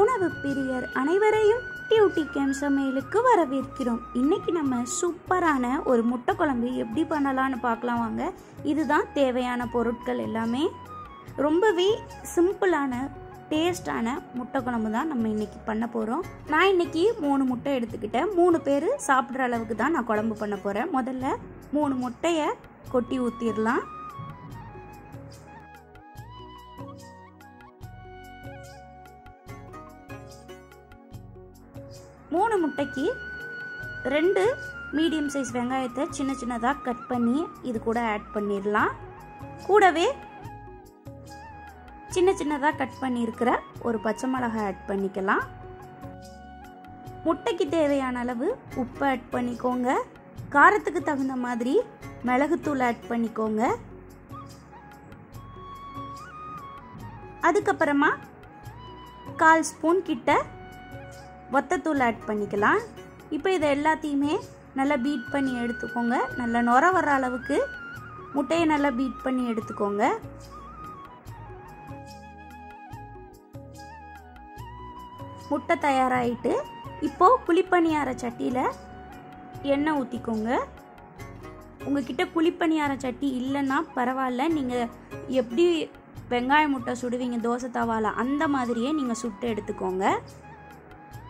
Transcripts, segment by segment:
உணவு பிரியர் அனைவரையும் டியூட்டி கேம் சமையலுக்கு வரவேற்கிறோம். இன்னைக்கு நம்ம சூப்பரான ஒரு முட்டை குழம்பு எப்படி பண்ணலான்னு பார்க்கலாம் வாங்க. இதுதான் தேவையான பொருட்கள் எல்லாமே. ரொம்பவே சிம்பிளான டேஸ்டான முட்டை குழம்பு தான் நம்ம இன்னைக்கு பண்ண போகிறோம். நான் இன்னைக்கு 3 முட்டை எடுத்துக்கிட்டேன். 3 பேர் சாப்பிட்ற அளவுக்கு தான் நான் குழம்பு பண்ண போகிறேன். முதல்ல 3 முட்டையை கொட்டி ஊற்றிடலாம். மூணு முட்டைக்கு 2 மீடியம் சைஸ் வெங்காயத்தை சின்ன சின்னதாக கட் பண்ணி இது கூட ஆட் பண்ணிடலாம். கூடவே சின்ன சின்னதாக கட் பண்ணியிருக்கிற ஒரு பச்சை மிளகாய் ஆட் பண்ணிக்கலாம். முட்டைக்கு தேவையான அளவு உப்பு ஆட் பண்ணிக்கோங்க. காரத்துக்கு தகுந்த மாதிரி மிளகுத்தூள் ஆட் பண்ணிக்கோங்க. அதுக்கப்புறமா 1/4 ஸ்பூன் கிட்ட வத்தத்தூள் ஆட் பண்ணிக்கலாம். இப்போ இதை எல்லாத்தையுமே நல்லா பீட் பண்ணி எடுத்துக்கோங்க. நல்லா நுர வர அளவுக்கு முட்டையை நல்லா பீட் பண்ணி எடுத்துக்கோங்க. முட்டை தயாராகிட்டு இப்போ குழிப்பணியார சட்டியில் எண்ணெய் ஊற்றிக்கோங்க. உங்ககிட்ட குழிப்பணியார சட்டி இல்லைன்னா பரவாயில்ல, நீங்கள் எப்படி வெங்காய முட்டை சுடுவீங்க தோசை தவால அந்த மாதிரியே நீங்கள் சுட்டு எடுத்துக்கோங்க.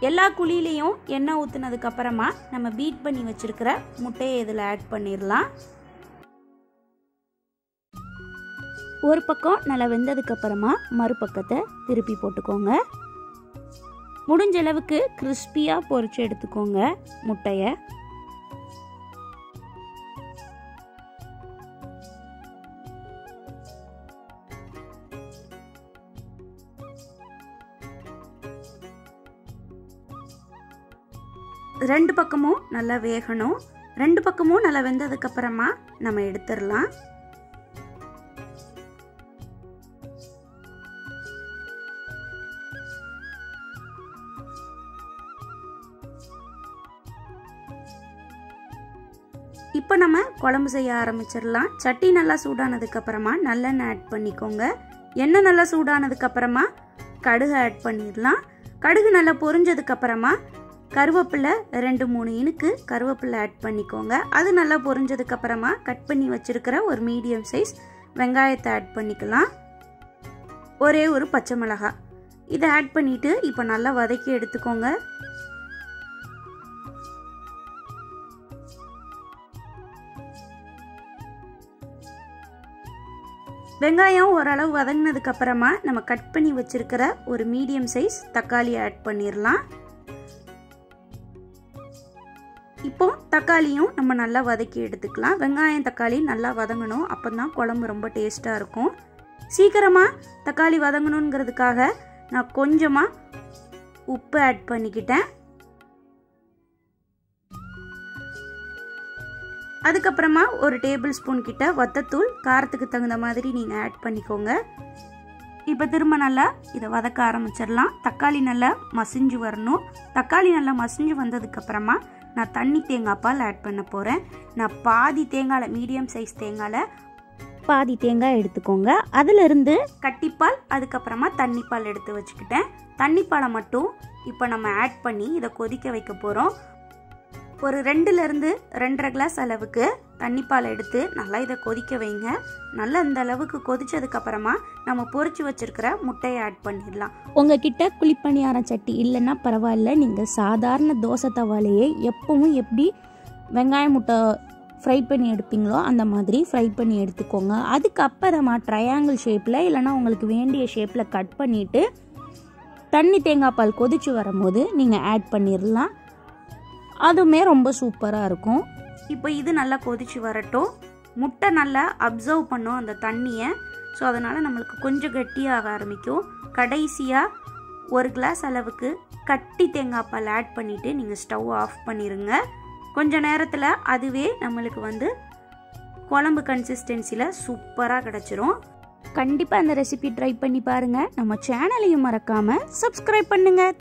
எல்லா குழியிலையும் எண்ணெய் ஊற்றுனதுக்கு அப்புறமா நம்ம பீட் பண்ணி வச்சிருக்கிற முட்டையை இதில் ஆட் பண்ணிடலாம். ஒரு பக்கம் நல்லா வெந்ததுக்கு அப்புறமா மறுபக்கத்தை திருப்பி போட்டுக்கோங்க. முடிஞ்ச அளவுக்கு கிறிஸ்பியாக பொரிச்சு எடுத்துக்கோங்க முட்டையை. ரெண்டு பக்கமும் நல்லா வேகணும். 2 பக்கமும் நல்லா வெந்ததுக்கு அப்புறமா நம்ம எடுத்துடலாம். இப்போ நம்ம குழம்பு செய்ய ஆரம்பிச்சிடலாம். சட்டி நல்லா சூடானதுக்கு அப்புறமா நல்லெண்ணெய் ஆட் பண்ணிக்கோங்க. எண்ணெய் நல்லா சூடானதுக்கு அப்புறமா கடுகு ஆட் பண்ணிடலாம். கடுகு நல்லா பொரிஞ்சதுக்கு அப்புறமா கருவேப்பிலை 2-3 இனுக்கு கருவேப்பிலை ஆட் பண்ணிக்கோங்க. அது நல்லா பொரிஞ்சதுக்கு அப்புறமா கட் பண்ணி வச்சிருக்கிற ஒரு மீடியம் சைஸ் வெங்காயத்தை ஆட் பண்ணிக்கலாம். ஒரே ஒரு பச்சை மிளகாய் இதை ஆட் பண்ணிட்டு இப்போ நல்லா வதக்கி எடுத்துக்கோங்க. வெங்காயம் ஓரளவு வதங்கினதுக்கு அப்புறமா நம்ம கட் பண்ணி வச்சிருக்கிற ஒரு மீடியம் சைஸ் தக்காளியை ஆட் பண்ணிடலாம். இப்போ தக்காளியும் நம்ம நல்லா வதக்கி எடுத்துக்கலாம். வெங்காயம் தக்காளி நல்லா வதங்கணும், அப்போதான் குழம்பு ரொம்ப டேஸ்ட்டாக இருக்கும். சீக்கிரமாக தக்காளி வதங்கணுங்கிறதுக்காக நான் கொஞ்சமாக உப்பு ஆட் பண்ணிக்கிட்டேன். அதுக்கப்புறமா ஒரு டேபிள் ஸ்பூன் கிட்ட வத்தத்தூள் காரத்துக்கு தகுந்த மாதிரி நீங்கள் ஆட் பண்ணிக்கோங்க. இப்போ திரும்ப நல்லா இதை வதக்க ஆரம்பிச்சிடலாம். தக்காளி நல்லா மசிஞ்சு வரணும். தக்காளி நல்லா மசிஞ்சு வந்ததுக்கப்புறமா நான் தண்ணி தேங்காய் பால் ஆட் பண்ண போகிறேன். நான் பாதி தேங்காயில் மீடியம் சைஸ் தேங்காயில் பாதி தேங்காய் எடுத்துக்கோங்க. அதிலிருந்து கட்டிப்பால் அதுக்கப்புறமா தண்ணிப்பால் எடுத்து வச்சுக்கிட்டேன். தண்ணிப்பாலை மட்டும் இப்போ நம்ம ஆட் பண்ணி இதை கொதிக்க வைக்க போகிறோம். ஒரு 2லேருந்து 2.5 கிளாஸ் அளவுக்கு தண்ணிப்பால் எடுத்து நல்லா இதை கொதிக்க வைங்க. நல்லா இந்த அளவுக்கு கொதிச்சதுக்கு அப்புறமா நம்ம பொரிச்சு வச்சிருக்கிற முட்டையை ஆட் பண்ணிடலாம். உங்ககிட்ட குழிப்பணியார சட்டி இல்லைன்னா பரவாயில்ல, நீங்கள் சாதாரண தோசை தவாலையே எப்பவும் எப்படி வெங்காய முட்டை ஃப்ரை பண்ணி எடுப்பீங்களோ அந்த மாதிரி ஃப்ரை பண்ணி எடுத்துக்கோங்க. அதுக்கப்புறமா ட்ரையாங்கிள் ஷேப்பில் இல்லைன்னா உங்களுக்கு வேண்டிய ஷேப்பில் கட் பண்ணிவிட்டு தண்ணி தேங்காய் பால் கொதிச்சு வரும்போது நீங்கள் ஆட் பண்ணிடலாம். அதுவுமே ரொம்ப சூப்பராக இருக்கும். இப்போ இது நல்லா கொதிச்சு வரட்டும். முட்டை நல்லா அப்சர்வ் பண்ணும் அந்த தண்ணியை. ஸோ அதனால் நம்மளுக்கு கொஞ்சம் கட்டியாக ஆரம்பிக்கும். கடைசியாக 1 கிளாஸ் அளவுக்கு கட்டி தேங்காய் பால் ஆட் பண்ணிவிட்டு நீங்கள் ஸ்டவ் ஆஃப் பண்ணிடுங்க. கொஞ்ச நேரத்தில் அதுவே நம்மளுக்கு குழம்பு கன்சிஸ்டன்சியில் சூப்பராக கிடச்சிரும். கண்டிப்பாக அந்த ரெசிபி ட்ரை பண்ணி பாருங்கள். நம்ம சேனலையும் மறக்காமல் சப்ஸ்கிரைப் பண்ணுங்கள்.